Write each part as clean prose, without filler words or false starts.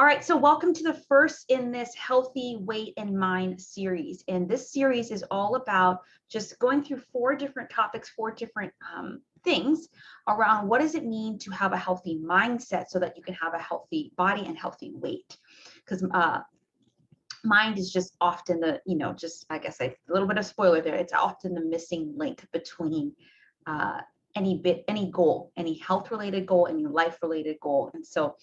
All right, so welcome to the first in this Healthy Weight and Mind series. And this series is all about just going through four different topics, four different things around what does it mean to have a healthy mindset so that you can have a healthy body and healthy weight. Because mind is just often the, I guess a little bit of spoiler there, it's often the missing link between any goal, any health related goal, any life related goal. And so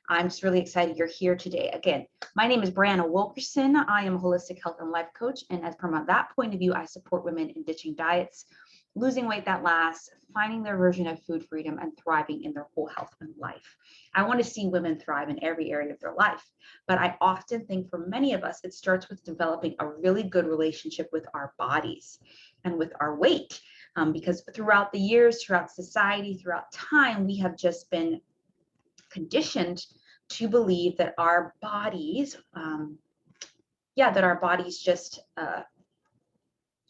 I'm just really excited you're here today. Again, my name is Brianna Wilkerson. I am a holistic health and life coach. And as from that point of view, I support women in ditching diets, losing weight that lasts, finding their version of food freedom, and thriving in their whole health and life. I want to see women thrive in every area of their life. But I often think for many of us, it starts with developing a really good relationship with our bodies and with our weight. Because throughout the years, throughout society, throughout time, we have just been conditioned to believe that our bodies, just, how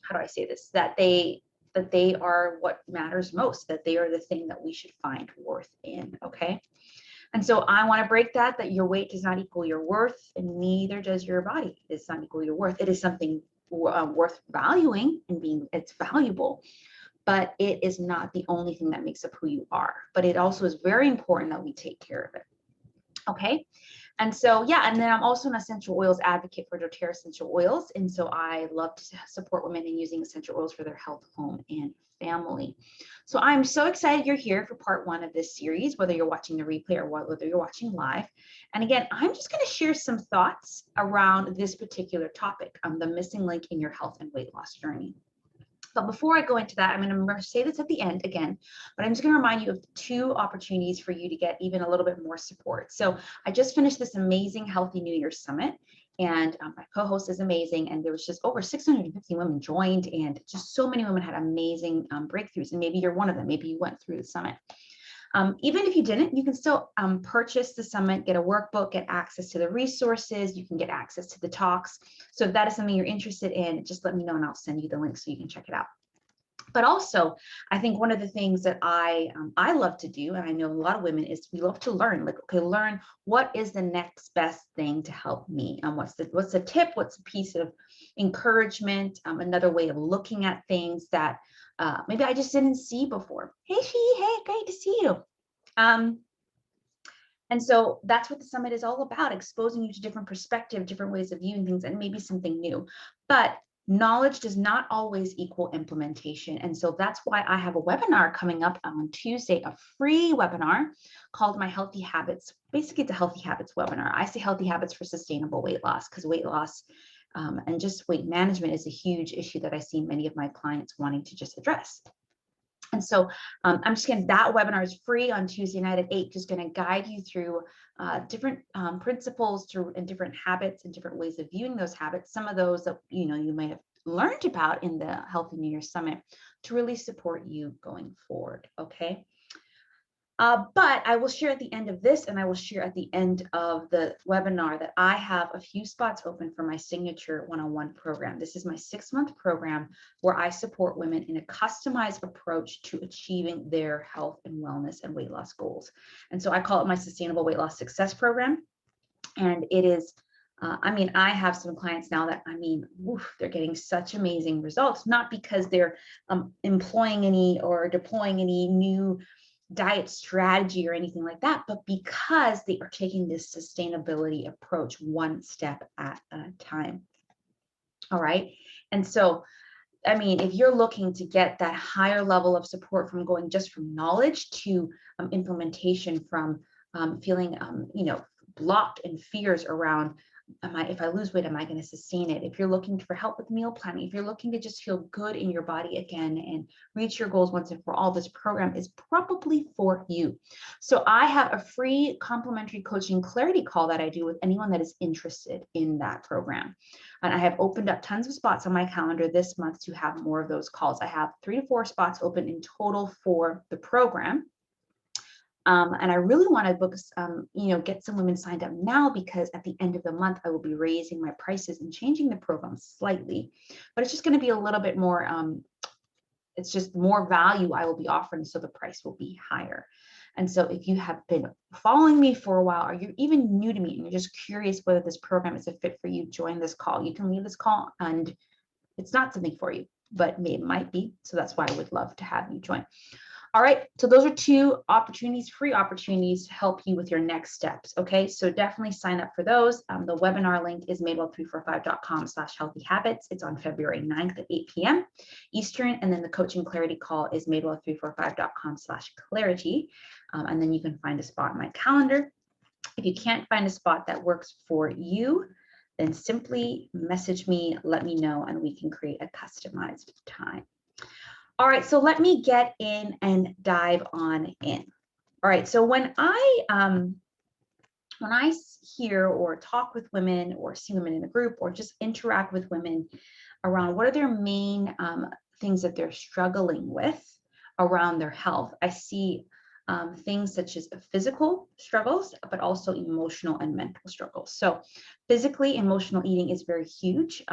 do I say this? That they are what matters most, that they are the thing that we should find worth in, okay? And so I want to break that your weight does not equal your worth, and neither does your body. It does not equal your worth. It is something worth valuing and it's valuable, but it is not the only thing that makes up who you are. But it also is very important that we take care of it. Okay. And so, and then I'm also an essential oils advocate for doTERRA essential oils. And so I love to support women in using essential oils for their health, home, and family. So I'm so excited you're here for part one of this series, whether you're watching the replay or whether you're watching live. And again, I'm just going to share some thoughts around this particular topic, the missing link in your health and weight loss journey. But before I go into that, I'm going to say this at the end again, but I'm just going to remind you of two opportunities for you to get even a little bit more support. So I just finished this amazing Healthy New Year Summit, and my co-host is amazing. And there was just over 650 women joined, and just so many women had amazing breakthroughs. And maybe you're one of them. Maybe you went through the summit. Even if you didn't, you can still purchase the summit, get a workbook, get access to the resources. You can get access to the talks. So if that is something you're interested in, just let me know and I'll send you the link so you can check it out. But also, I think one of the things that I love to do, and I know a lot of women, is we love to learn. Learn what is the next best thing to help me. What's the tip? What's a piece of encouragement? Another way of looking at things that maybe I just didn't see before. Hey, great to see you. And so that's what the summit is all about, exposing you to different perspectives, different ways of viewing things, and maybe something new. But knowledge does not always equal implementation. And so that's why I have a webinar coming up on Tuesday, a free webinar called My Healthy Habits. Basically, it's a Healthy Habits webinar. I say healthy habits for sustainable weight loss, because weight loss and just weight management is a huge issue that I see many of my clients wanting to just address. And so I'm just going to, that webinar is free on Tuesday night at 8, just going to guide you through different principles and different habits and different ways of viewing those habits. Some of those that, you might have learned about in the Healthy New Year Summit to really support you going forward. Okay. But I will share at the end of this, and I will share at the end of the webinar, that I have a few spots open for my signature one-on-one program. This is my 6-month program where I support women in a customized approach to achieving their health and wellness and weight loss goals. And so I call it my Sustainable Weight Loss Success Program. And it is, I have some clients now that, they're getting such amazing results, not because they're employing any or deploying any new diet strategy or anything like that, but because they are taking this sustainability approach one step at a time. All right. And so, if you're looking to get that higher level of support from going just from knowledge to implementation, from feeling, blocked and fears around, if I lose weight, am I going to sustain it? If you're looking for help with meal planning, if you're looking to just feel good in your body again and reach your goals once and for all, this program is probably for you. So I have a free complimentary coaching clarity call that I do with anyone that is interested in that program. And I have opened up tons of spots on my calendar this month to have more of those calls. I have 3 to 4 spots open in total for the program. And I really want to book, get some women signed up now, because at the end of the month, I will be raising my prices and changing the program slightly, but it's just going to be a little bit more, it's just more value I will be offering, so the price will be higher. And so if you have been following me for a while, or you're even new to me and you're just curious whether this program is a fit for you, join this call. You can leave this call and it's not something for you, but it might be. So that's why I would love to have you join. All right, so those are 2 opportunities, free opportunities to help you with your next steps. Okay, so definitely sign up for those. The webinar link is madewell345.com/healthy-habits. It's on February 9th at 8 p.m. Eastern, and then the coaching clarity call is madewell345.com/clarity. And then you can find a spot in my calendar. If you can't find a spot that works for you, then simply message me, let me know, and we can create a customized time. All right, so let me get in and dive on in. All right, so when I hear or talk with women or see women in a group or just interact with women around what are their main things that they're struggling with around their health, I see things such as physical struggles, but also emotional and mental struggles. So physically, emotional eating is very huge.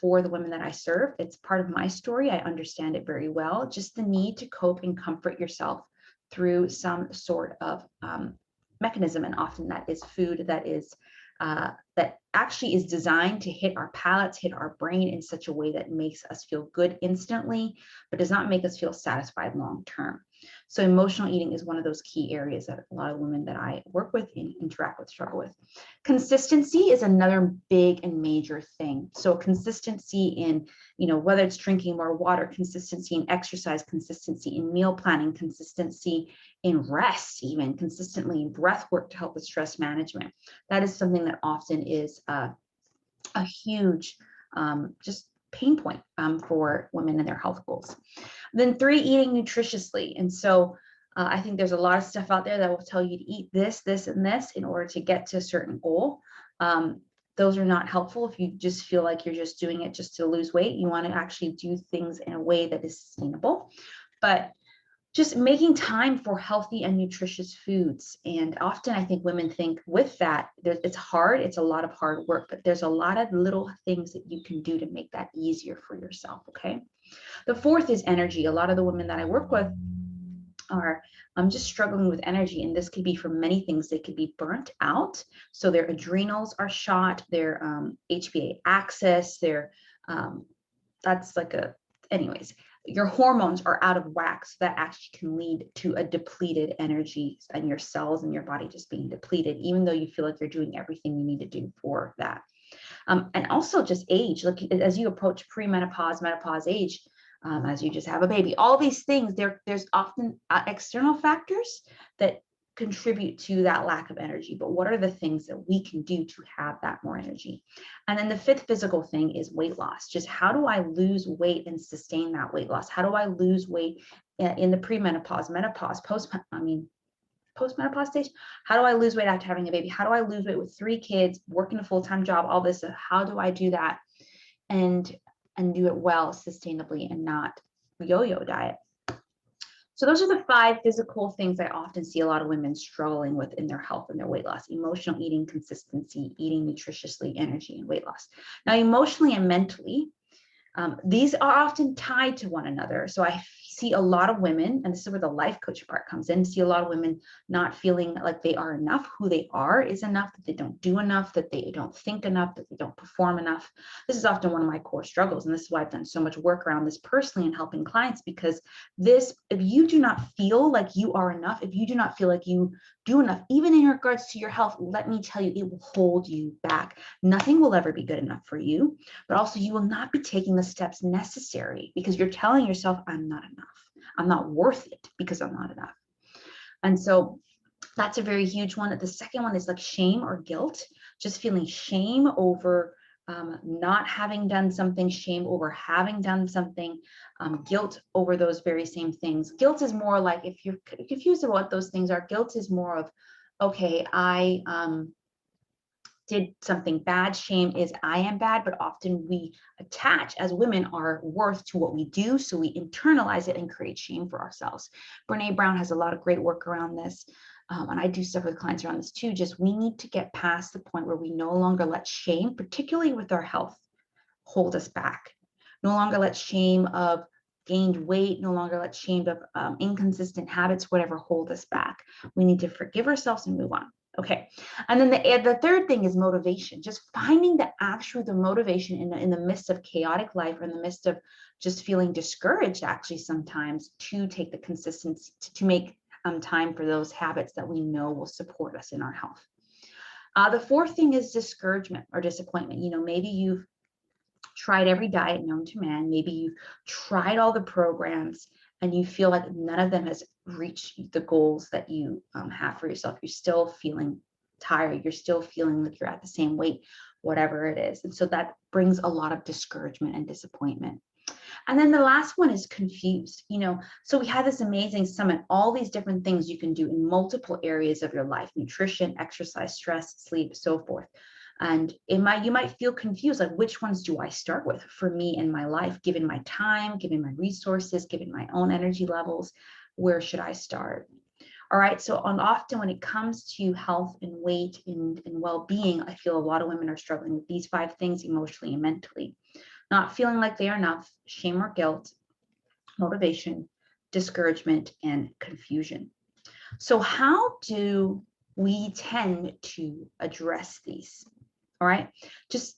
For the women that I serve, it's part of my story. I understand it very well. Just the need to cope and comfort yourself through some sort of mechanism, and often that is food that is that actually is designed to hit our palates, hit our brain in such a way that makes us feel good instantly, but does not make us feel satisfied long term. So emotional eating is one of those key areas that a lot of women that I work with and interact with struggle with. Consistency is another big and major thing. So consistency in, whether it's drinking more water, consistency in exercise, consistency in meal planning, consistency in rest, even consistently in breath work to help with stress management. That is something that often is a huge just pain point for women and their health goals. Then 3, eating nutritiously. And so I think there's a lot of stuff out there that will tell you to eat this, this, and this in order to get to a certain goal. Those are not helpful if you just feel like you're just doing it just to lose weight. You want to actually do things in a way that is sustainable. But just making time for healthy and nutritious foods. And often I think women think with that, it's hard, it's a lot of hard work, but there's a lot of little things that you can do to make that easier for yourself, okay? The 4th is energy. A lot of the women that I work with are just struggling with energy, and this could be for many things. They could be burnt out, so their adrenals are shot, their HPA axis, their anyways, your hormones are out of whack, so that actually can lead to a depleted energy and your cells and your body just being depleted, even though you feel like you're doing everything you need to do for that. And also just age, like as you approach premenopause, menopause age, as you just have a baby, all these things, there's often external factors that contribute to that lack of energy. But what are the things that we can do to have that more energy? And then the 5th physical thing is weight loss. Just how do I lose weight and sustain that weight loss? How do I lose weight in the premenopause, menopause, postmenopause stage? How do I lose weight after having a baby? How do I lose weight with 3 kids, working a full-time job, all this? How do I do that and do it well, sustainably, and not yo-yo diet? So those are the 5 physical things I often see a lot of women struggling with in their health and their weight loss: emotional eating, consistency, eating nutritiously, energy, and weight loss. Now, emotionally and mentally, these are often tied to one another. So I see a lot of women, and this is where the life coach part comes in, see a lot of women not feeling like they are enough, who they are is enough, that they don't do enough, that they don't think enough, that they don't perform enough. This is often one of my core struggles. And this is why I've done so much work around this personally and helping clients, because if you do not feel like you are enough, if you do not feel like you do enough, even in regards to your health, let me tell you, it will hold you back. Nothing will ever be good enough for you, but also you will not be taking the steps necessary because you're telling yourself, I'm not enough. I'm not worth it because I'm not enough. And so that's a very huge one. The second one is like shame or guilt, just feeling shame over not having done something, shame over having done something, guilt over those very same things. Guilt is more like, if you're confused about what those things are, guilt is more of, okay, I did something bad. Shame is I am bad, but often we attach as women our worth to what we do. So we internalize it and create shame for ourselves. Brene Brown has a lot of great work around this. And I do stuff with clients around this too. Just we need to get past the point where we no longer let shame, particularly with our health, hold us back. No longer let shame of gained weight, no longer let shame of inconsistent habits, whatever, hold us back. We need to forgive ourselves and move on. Okay. And then the third thing is motivation, just finding the motivation in the midst of chaotic life, or in the midst of just feeling discouraged, actually, sometimes, to take the consistency, to make time for those habits that we know will support us in our health. The fourth thing is discouragement or disappointment. Maybe you've tried every diet known to man. Maybe you've tried all the programs and you feel like none of them has reached the goals that you have for yourself. You're still feeling tired. You're still feeling like you're at the same weight, whatever it is. And so that brings a lot of discouragement and disappointment. And then the last one is confused. So we had this amazing summit, all these different things you can do in multiple areas of your life: nutrition, exercise, stress, sleep, so forth. And you might feel confused, like, which ones do I start with for me in my life, given my time, given my resources, given my own energy levels? Where should I start? All right. So often when it comes to health and weight and well-being, I feel a lot of women are struggling with these 5 things emotionally and mentally. Not feeling like they are enough, shame or guilt, motivation, discouragement, and confusion. So how do we tend to address these? All right, just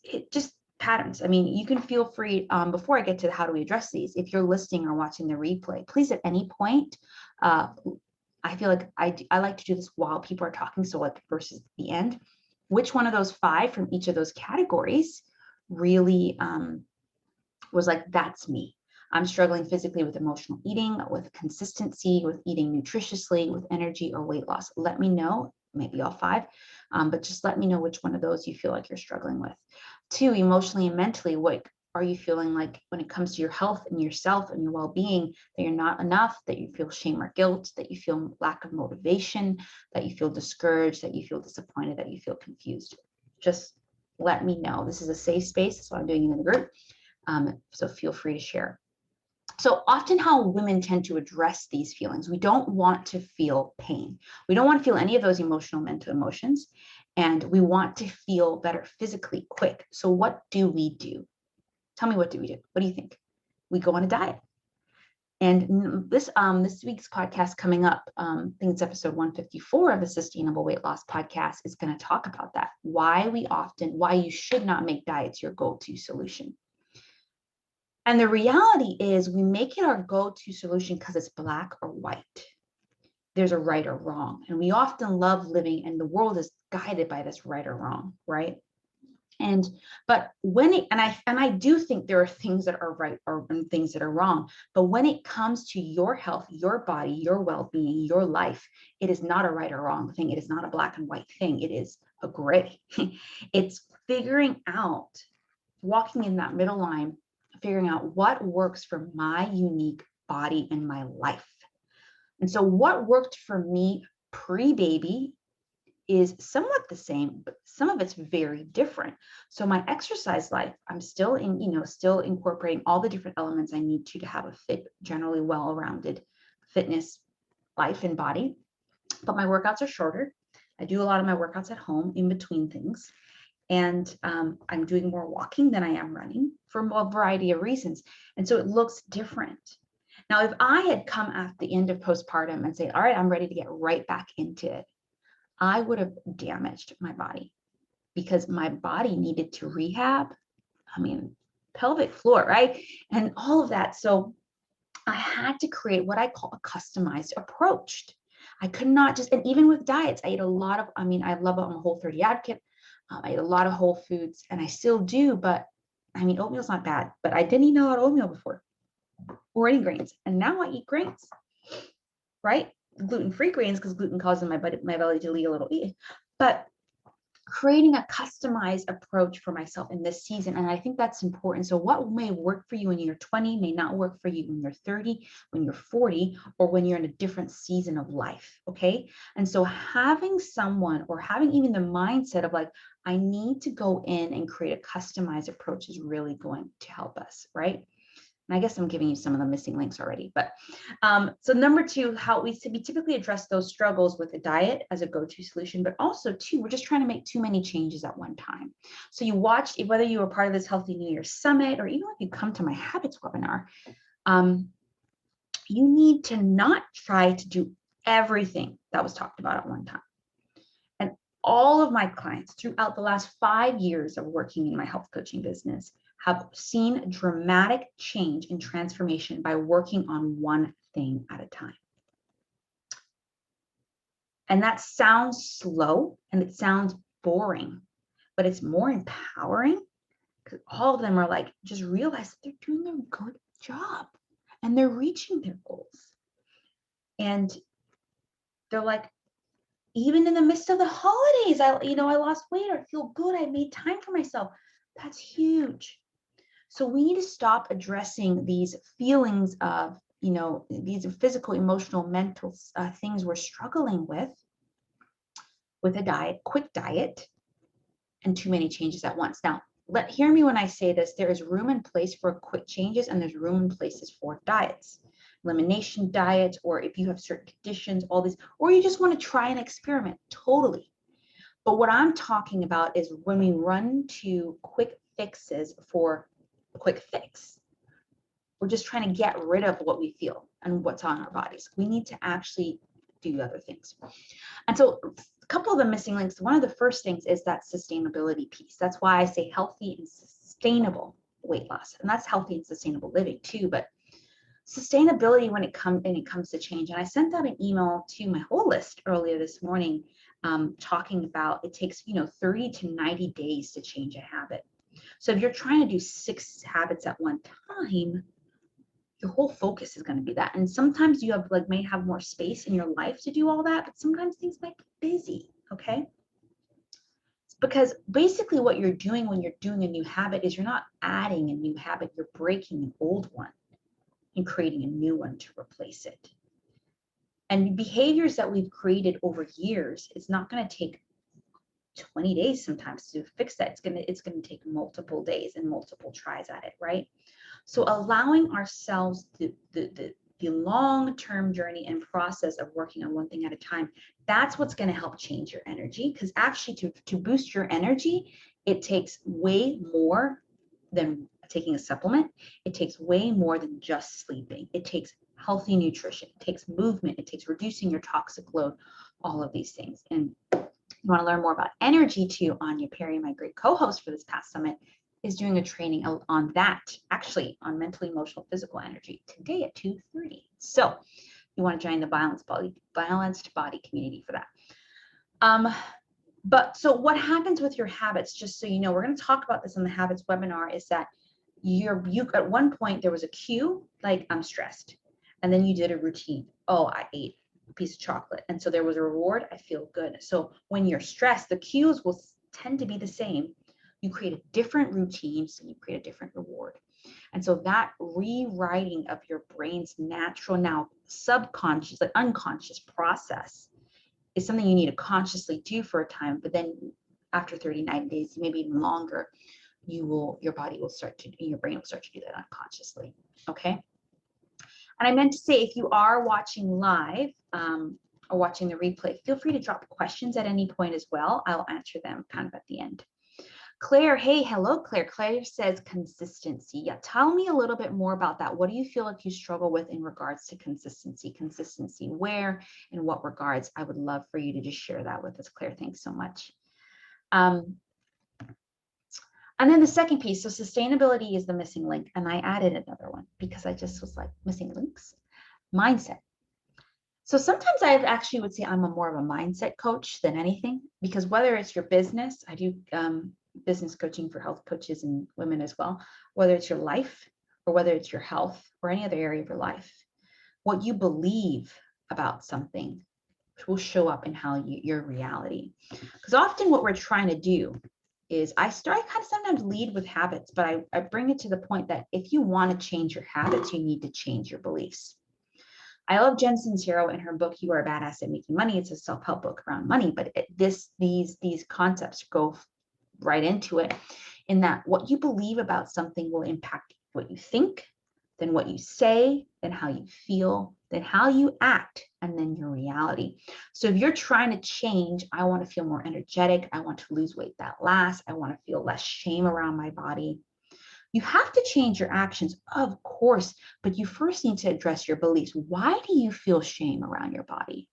patterns. I mean, you can feel free, before I get to how do we address these, if you're listening or watching the replay, please at any point, I feel like I like to do this while people are talking, so like versus the end, which one of those 5 from each of those categories really was like, that's me. I'm struggling physically with emotional eating, with consistency, with eating nutritiously, with energy or weight loss. Let me know, maybe all 5, but just let me know which one of those you feel like you're struggling with. 2, emotionally and mentally, what are you feeling like when it comes to your health and yourself and your well-being, that you're not enough, that you feel shame or guilt, that you feel lack of motivation, that you feel discouraged, that you feel disappointed, that you feel confused? Just let me know. This is a safe space. That's why I'm doing it in the group. So feel free to share. So often how women tend to address these feelings, we don't want to feel pain. We don't want to feel any of those emotional, mental emotions, and we want to feel better physically quick. So what do we do? Tell me, what do we do? What do you think? We go on a diet. And this week's podcast coming up, I think it's episode 154 of the Sustainable Weight Loss Podcast, is going to talk about that. Why you should not make diets your go-to solution. And the reality is, we make it our go-to solution because it's black or white. There's a right or wrong. And we often love living, and the world is guided by this right or wrong, right? But I do think there are things that are right and things that are wrong. But when it comes to your health, your body, your well-being, your life, it is not a right or wrong thing. It is not a black and white thing. It is a gray. It's figuring out, walking in that middle line, figuring out what works for my unique body and my life. And so what worked for me pre-baby is somewhat the same, but some of it's very different. So my exercise life, I'm still incorporating all the different elements I need to have a fit, generally well-rounded fitness life and body. But my workouts are shorter. I do a lot of my workouts at home in between things. And I'm doing more walking than I am running for a variety of reasons. And so it looks different. Now, if I had come at the end of postpartum and say, all right, I'm ready to get right back into it, I would have damaged my body, because my body needed to rehab. I mean, pelvic floor, right? And all of that. So I had to create what I call a customized approach. I could not just, and even with diets, I ate a lot of, I'm a Whole30 advocate. I ate a lot of whole foods, and I still do, but oatmeal's not bad, but I didn't eat a lot of oatmeal before, or any grains. And now I eat grains, right? Gluten-free grains, because gluten causes my belly to leak a little. But creating a customized approach for myself in this season. And I think that's important. So what may work for you when you're 20 may not work for you when you're 30, when you're 40, or when you're in a different season of life. Okay. And so having someone, or having even the mindset of like, I need to go in and create a customized approach, is really going to help us, right? And I guess I'm giving you some of the missing links already, but so number 2, how we typically address those struggles with a diet as a go-to solution, but also 2, we're just trying to make too many changes at one time. So you watch, whether you were part of this Healthy New Year Summit, or even if you come to my habits webinar, you need to not try to do everything that was talked about at one time. And all of my clients throughout the last 5 years of working in my health coaching business have seen dramatic change and transformation by working on one thing at a time. And that sounds slow and it sounds boring, but it's more empowering because all of them are like, just realize that they're doing a good job and they're reaching their goals. And they're like, even in the midst of the holidays, I lost weight, or I feel good, I made time for myself. That's huge. So we need to stop addressing these feelings of, these physical, emotional, mental things we're struggling with a diet, quick diet, and too many changes at once. Now, hear me when I say this, there is room and place for quick changes, and there's room and places for diets. Elimination diets, or if you have certain conditions, all these, or you just want to try and experiment, totally. But what I'm talking about is when we run to quick fixes for a quick fix, we're just trying to get rid of what we feel and what's on our bodies. We need to actually do other things. And so a couple of the missing links, one of the first things is that sustainability piece. That's why I say healthy and sustainable weight loss. And that's healthy and sustainable living too. But sustainability when it comes to change. And I sent out an email to my whole list earlier this morning, talking about it takes 30 to 90 days to change a habit. So if you're trying to do 6 habits at one time, your whole focus is going to be that. And sometimes you may have more space in your life to do all that, but sometimes things might be busy. Okay. Because basically what you're doing when you're doing a new habit is you're not adding a new habit, you're breaking an old one and creating a new one to replace it. And behaviors that we've created over years, it's not going to take 20 days sometimes to fix that. It's going to take multiple days and multiple tries at it, right? So allowing ourselves the long-term journey and process of working on one thing at a time, that's what's going to help change your energy. Because actually to boost your energy, it takes way more than taking a supplement. It takes way more than just sleeping. It takes healthy nutrition. It takes movement. It takes reducing your toxic load, all of these things. And you want to learn more about energy too, Anya Perry, my great co-host for this past summit, is doing a training on that, actually on mental, emotional, physical energy today at 2:30. So you want to join the Balanced Body community for that. But so what happens with your habits, just so you know, we're going to talk about this in the habits webinar, is that you at one point there was a cue, like I'm stressed. And then you did a routine. Oh, I ate a piece of chocolate. And so there was a reward. I feel good. So when you're stressed, the cues will tend to be the same. You create a different routine, so you create a different reward. And so that rewriting of your brain's natural, now subconscious, like unconscious process is something you need to consciously do for a time. But then after 30, 90 days, maybe even longer, your brain will start to do that unconsciously. Okay. And I meant to say, if you are watching live or watching the replay, feel free to drop questions at any point as well. I'll answer them kind of at the end. Claire, hey, hello, Claire. Claire says consistency. Yeah, tell me a little bit more about that. What do you feel like you struggle with in regards to consistency? Consistency, where, in what regards? I would love for you to just share that with us, Claire. Thanks so much. And then the second piece, so sustainability is the missing link. And I added another one because I just was like, missing links. Mindset. So sometimes I actually would say I'm more of a mindset coach than anything, because whether it's your business, I do business coaching for health coaches and women as well, whether it's your life or whether it's your health or any other area of your life, what you believe about something will show up in how your reality. Because often what we're trying to do is I kind of sometimes lead with habits, but I bring it to the point that if you want to change your habits, you need to change your beliefs. I love Jen Sincero in her book, You Are a Badass at Making Money. It's a self-help book around money, but these concepts go right into it, in that what you believe about something will impact what you think, then what you say, then how you feel, then how you act, and then your reality. So if you're trying to change, I want to feel more energetic. I want to lose weight that lasts. I want to feel less shame around my body. You have to change your actions, of course, but you first need to address your beliefs. Why do you feel shame around your body?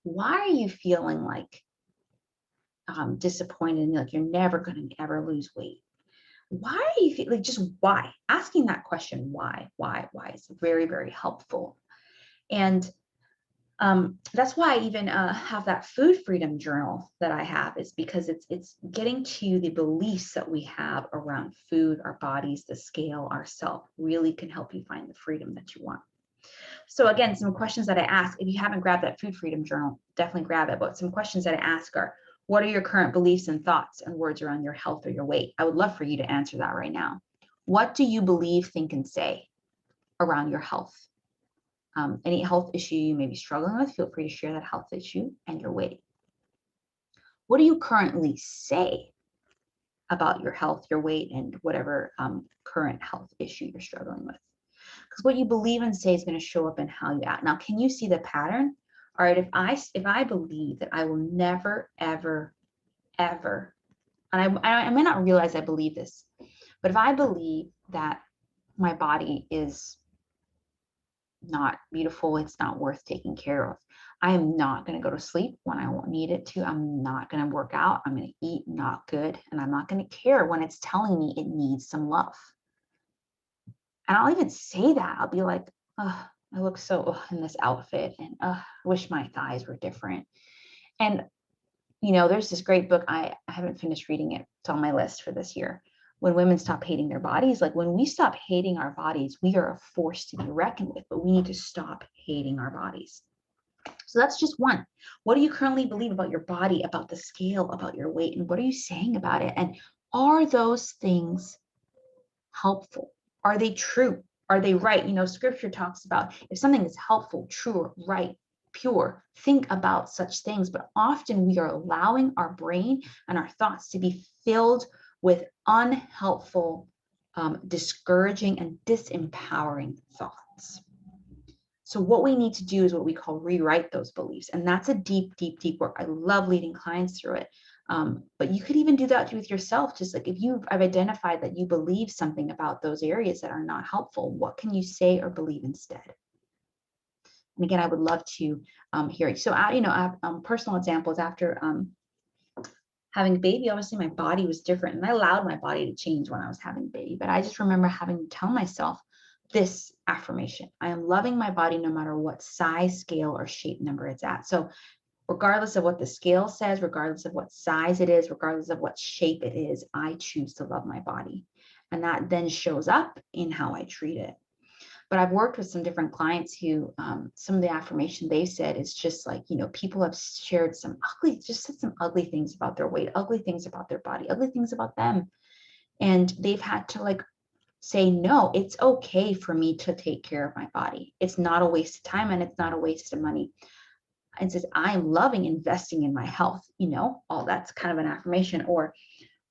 Why are you feeling like disappointed and like you're never going to ever lose weight? Why do you feel like, just why? Asking that question, why is very, very helpful. And that's why I even have that food freedom journal that I have, is because it's getting to the beliefs that we have around food, our bodies, the scale, ourself really can help you find the freedom that you want. So again, some questions that I ask, if you haven't grabbed that food freedom journal, definitely grab it. But some questions that I ask are, what are your current beliefs and thoughts and words around your health or your weight? I would love for you to answer that right now. What do you believe, think, and say around your health? Any health issue you may be struggling with, feel free to share that health issue and your weight. What do you currently say about your health, your weight, and whatever current health issue you're struggling with? Because what you believe and say is going to show up in how you act. Now, can you see the pattern? All right, if I believe that I will never, ever, ever, and I may not realize I believe this, but if I believe that my body is not beautiful, it's not worth taking care of, I am not going to go to sleep when I won't need it to. I'm not going to work out. I'm going to eat not good, and I'm not going to care when it's telling me it needs some love. And I'll even say that. I'll be like, oh, I look so in this outfit, and I wish my thighs were different. And there's this great book. I haven't finished reading it. It's on my list for this year. When Women Stop Hating Their Bodies. Like, when we stop hating our bodies, we are a force to be reckoned with, but we need to stop hating our bodies. So that's just one. What do you currently believe about your body, about the scale, about your weight, and what are you saying about it? And are those things helpful? Are they true? Are they right? Scripture talks about if something is helpful, true, right, pure, think about such things. But often we are allowing our brain and our thoughts to be filled with unhelpful, discouraging, and disempowering thoughts. So what we need to do is what we call rewrite those beliefs. And that's a deep, deep, deep work. I love leading clients through it. But you could even do that with yourself. Just like, if I've identified that you believe something about those areas that are not helpful, what can you say or believe instead? And again, I would love to hear it. So, personal examples after having a baby, obviously my body was different, and I allowed my body to change when I was having a baby. But I just remember having to tell myself this affirmation: I am loving my body no matter what size, scale, or shape number it's at. So regardless of what the scale says, regardless of what size it is, regardless of what shape it is, I choose to love my body. And that then shows up in how I treat it. But I've worked with some different clients who, some of the affirmation they said is just like, people have shared said some ugly things about their weight, ugly things about their body, ugly things about them. And they've had to say, no, it's okay for me to take care of my body. It's not a waste of time, and it's not a waste of money. And says, I'm loving investing in my health. All that's kind of an affirmation. Or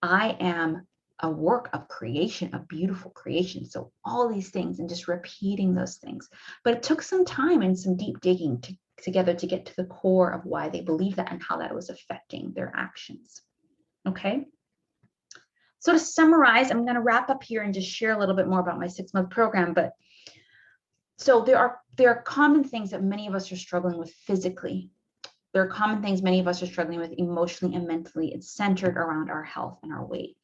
I am a work of creation, a beautiful creation. So all these things, and just repeating those things. But it took some time and some deep digging together to get to the core of why they believe that and how that was affecting their actions. Okay. So to summarize, I'm going to wrap up here and just share a little bit more about my 6-month program. But so there are common things that many of us are struggling with physically. There are common things many of us are struggling with emotionally and mentally. It's centered around our health and our weight.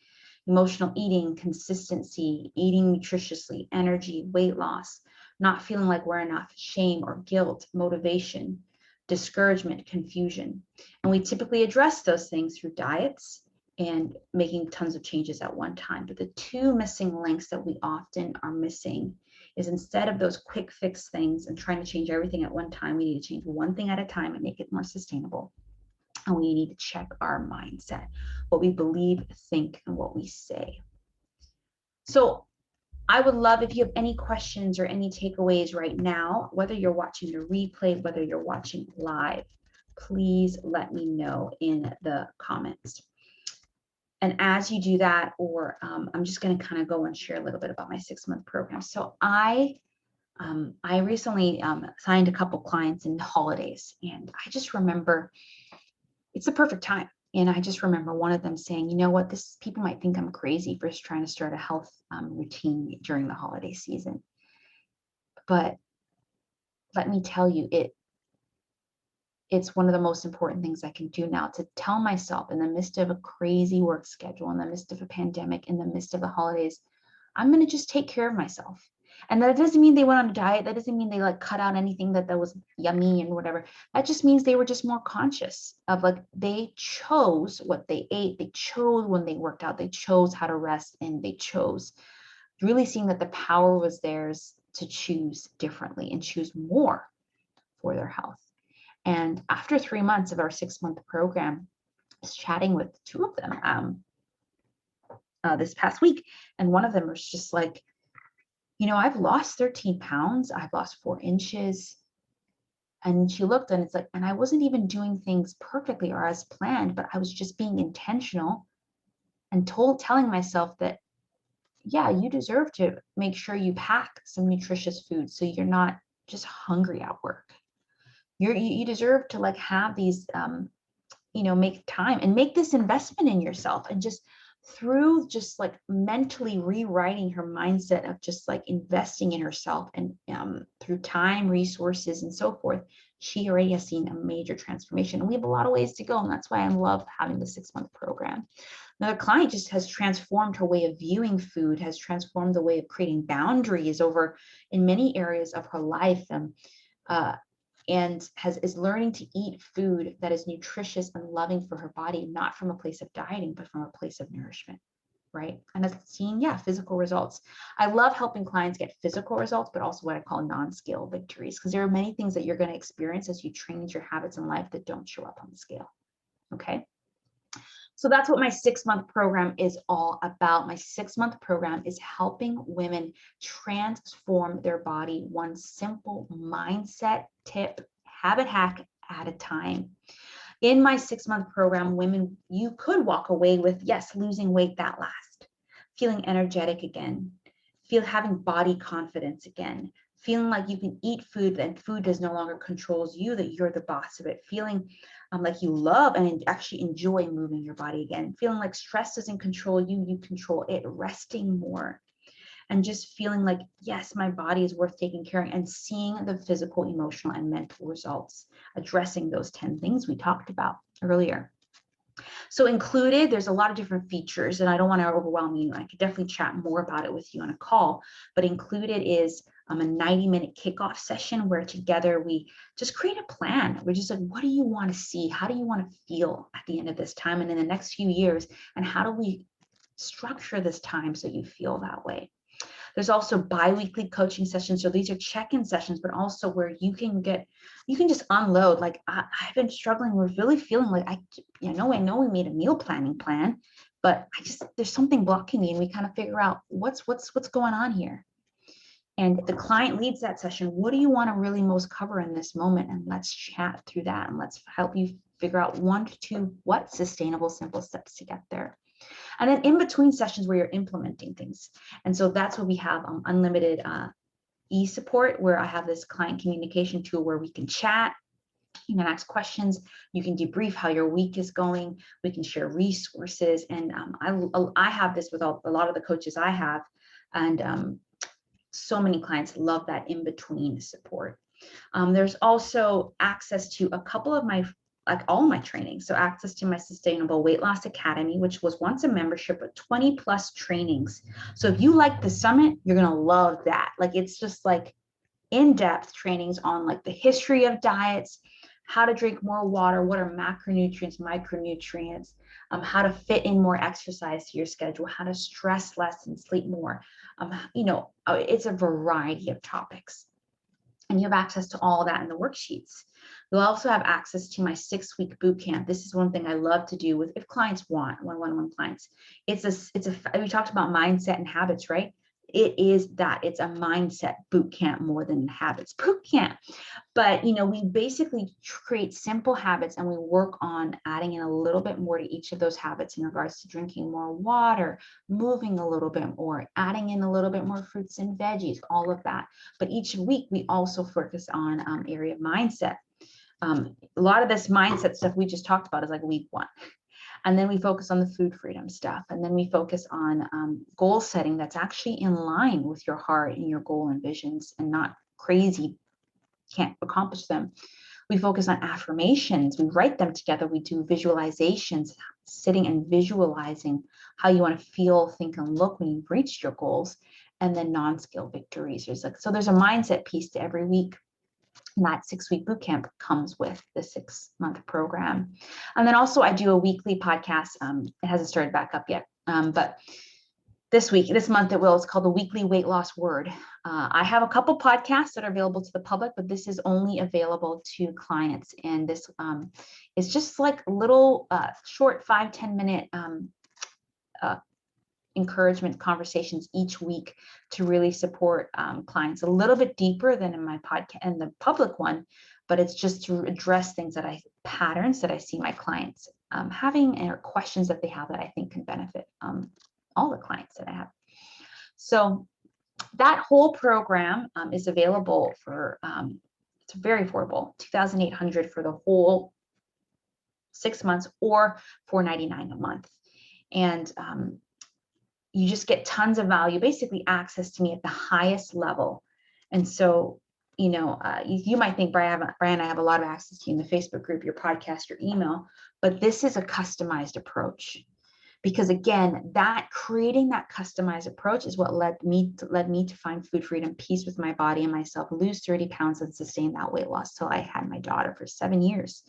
Emotional eating, consistency, eating nutritiously, energy, weight loss, not feeling like we're enough, shame or guilt, motivation, discouragement, confusion. And we typically address those things through diets and making tons of changes at one time. But the two missing links that we often are missing is, instead of those quick fix things and trying to change everything at one time, we need to change one thing at a time and make it more sustainable. And we need to check our mindset, what we believe, think, and what we say. So I would love if you have any questions or any takeaways right now, whether you're watching the replay, whether you're watching live, please let me know in the comments. And as you do that, or I'm just going to kind of go and share a little bit about my 6-month program. So I recently signed a couple clients in the holidays, and I just remember it's the perfect time. And I just remember one of them saying, you know what, this people might think I'm crazy for just trying to start a health routine during the holiday season. But let me tell you, it's one of the most important things I can do now, to tell myself in the midst of a crazy work schedule, in the midst of a pandemic, in the midst of the holidays, I'm going to just take care of myself. And that doesn't mean they went on a diet. That doesn't mean they like cut out anything that was yummy and whatever. That just means they were just more conscious of, like, they chose what they ate. They chose when they worked out. They chose how to rest, and they chose really seeing that the power was theirs to choose differently and choose more for their health. And after 3 months of our 6-month program, I was chatting with two of them this past week. And one of them was just like, you know, I've lost 13 pounds. I've lost 4 inches. And she looked, and it's like, and I wasn't even doing things perfectly or as planned, but I was just being intentional and telling myself that, yeah, you deserve to make sure you pack some nutritious food so you're not just hungry at work. You deserve to like have these, make time and make this investment in yourself. And just through just like mentally rewriting her mindset of just like investing in herself, and through time, resources, and so forth, she already has seen a major transformation. And we have a lot of ways to go. And that's why I love having the 6-month program. Another client just has transformed her way of viewing food, has transformed the way of creating boundaries over in many areas of her life. And is learning to eat food that is nutritious and loving for her body, not from a place of dieting, but from a place of nourishment, right? And it's seeing, physical results. I love helping clients get physical results, but also what I call non-scale victories, because there are many things that you're going to experience as you change your habits in life that don't show up on the scale, okay? So that's what my 6-month program is all about. My 6-month program is helping women transform their body one simple mindset tip, habit hack at a time. In my 6-month program, women, you could walk away with, yes, losing weight that last, feeling energetic again, having body confidence again, feeling like you can eat food and food does no longer controls you, that you're the boss of it, feeling like you love and actually enjoy moving your body again, feeling like stress doesn't control you, you control it, resting more, and just feeling like, yes, my body is worth taking care of, and seeing the physical, emotional, and mental results, addressing those 10 things we talked about earlier. So included, there's a lot of different features, and I don't want to overwhelm you. I could definitely chat more about it with you on a call, but included is a 90-minute kickoff session where together we just create a plan. We're just like, what do you want to see? How do you want to feel at the end of this time and in the next few years? And how do we structure this time so you feel that way? There's also bi-weekly coaching sessions. So these are check-in sessions, but also where you can just unload. Like I've been struggling with really feeling like I know we made a meal planning plan, but there's something blocking me, and we kind of figure out what's going on here. And the client leads that session. What do you want to really most cover in this moment? And let's chat through that, and let's help you figure out 1 to 2 sustainable, simple steps to get there. And then in between sessions where you're implementing things. And so that's what we have unlimited e-support, where I have this client communication tool where we can chat, you can ask questions, you can debrief how your week is going, we can share resources. And I have this with a lot of the coaches I have, and so many clients love that in-between support. There's also access to a couple of all my trainings. So access to my Sustainable Weight Loss Academy, which was once a membership of 20 plus trainings. So if you like the summit, you're going to love that. Like, it's just like in-depth trainings on like the history of diets, how to drink more water, what are macronutrients, micronutrients, how to fit in more exercise to your schedule, how to stress less and sleep more. It's a variety of topics. And you have access to all that in the worksheets. You'll also have access to my 6-week boot camp. This is one thing I love to do if clients want, one-on-one clients. We talked about mindset and habits, right? It is that. It's a mindset boot camp more than habits boot camp. But, we basically create simple habits, and we work on adding in a little bit more to each of those habits in regards to drinking more water, moving a little bit more, adding in a little bit more fruits and veggies, all of that. But each week we also focus on area of mindset. A lot of this mindset stuff we just talked about is like week 1. And then we focus on the food freedom stuff. And then we focus on goal setting that's actually in line with your heart and your goal and visions, and not crazy, can't accomplish them. We focus on affirmations. We write them together. We do visualizations, sitting and visualizing how you want to feel, think, and look when you've reached your goals. And then non-scale victories. So there's a mindset piece to every week. And that 6-week boot camp comes with the 6-month program. And then also I do a weekly podcast. It hasn't started back up yet, but this month it will. It's called the Weekly Weight Loss Word. I have a couple podcasts that are available to the public, but this is only available to clients. And this is just like little short 5-10 minute encouragement conversations each week to really support clients a little bit deeper than in my podcast and the public one, but it's just to address patterns that I see my clients having, or questions that they have that I think can benefit all the clients that I have. So that whole program is available for, it's very affordable, $2,800 for the whole 6 months, or $499 a month. And you just get tons of value, basically access to me at the highest level. And so, you might think, Brian, I have a lot of access to you in the Facebook group, your podcast, your email, but this is a customized approach. Because again, creating that customized approach is what led me to find food freedom, peace with my body and myself, lose 30 pounds and sustain that weight loss till I had my daughter for 7 years.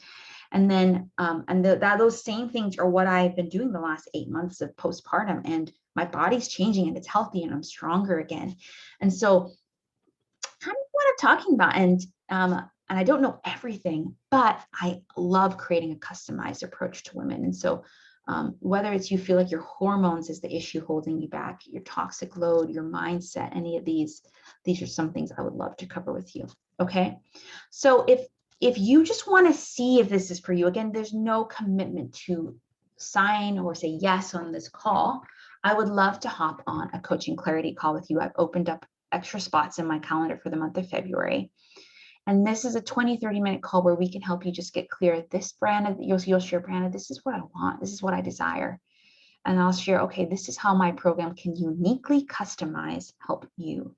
And then, those same things are what I've been doing the last 8 months of postpartum, and my body's changing and it's healthy and I'm stronger again. And so kind of what I'm talking about. And I don't know everything, but I love creating a customized approach to women. And so whether it's you feel like your hormones is the issue holding you back, your toxic load, your mindset, any of these are some things I would love to cover with you. Okay. So if you just want to see if this is for you, again, there's no commitment to sign or say yes on this call. I would love to hop on a coaching clarity call with you. I've opened up extra spots in my calendar for the month of February. And this is a 20-30 minute call where we can help you just get clear. This brand, you'll share, Brandon, this is what I want. This is what I desire. And I'll share, okay, this is how my program can uniquely customize, help you.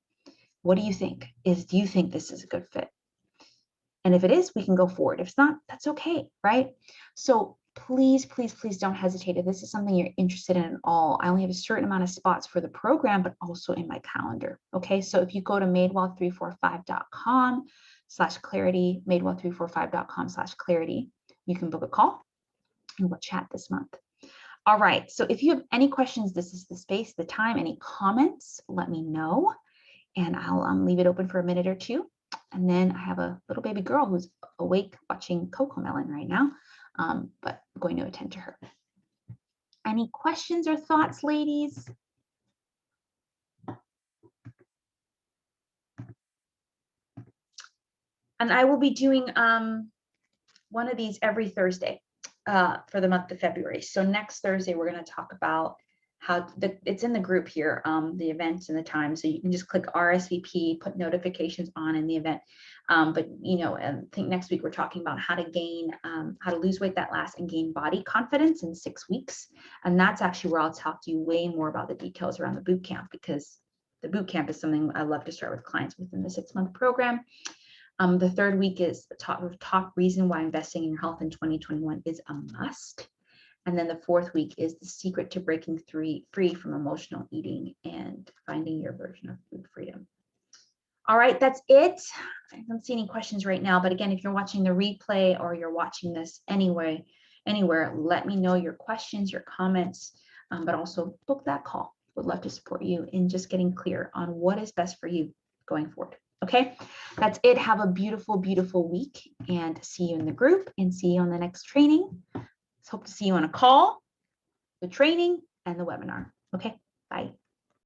What do you think? Do you think this is a good fit? And if it is, we can go forward. If it's not, that's okay, right? So please, please, please don't hesitate. If this is something you're interested in at all, I only have a certain amount of spots for the program, but also in my calendar. Okay, so if you go to madewell345.com/clarity, madewell345.com/clarity, you can book a call and we'll chat this month. All right, so if you have any questions, this is the space, the time, any comments, let me know. And I'll leave it open for a minute or two. And then I have a little baby girl who's awake watching CoComelon right now, but I'm going to attend to her. Any questions or thoughts, ladies? And I will be doing one of these every Thursday for the month of February. So next Thursday, we're going to talk about how it's in the group here, the events and the time. So you can just click RSVP, put notifications on in the event. But I think next week we're talking about how to lose weight that lasts and gain body confidence in 6 weeks. And that's actually where I'll talk to you way more about the details around the boot camp, because the boot camp is something I love to start with clients within the 6-month program. The third week is the top reason why investing in your health in 2021 is a must. And then the fourth week is the secret to breaking free from emotional eating and finding your version of food freedom. All right, that's it. I don't see any questions right now, but again, if you're watching the replay or you're watching this anywhere, let me know your questions, your comments, but also book that call. Would love to support you in just getting clear on what is best for you going forward. Okay, that's it. Have a beautiful, beautiful week, and see you in the group and see you on the next training. Hope to see you on a call, the training, and the webinar. Okay, bye.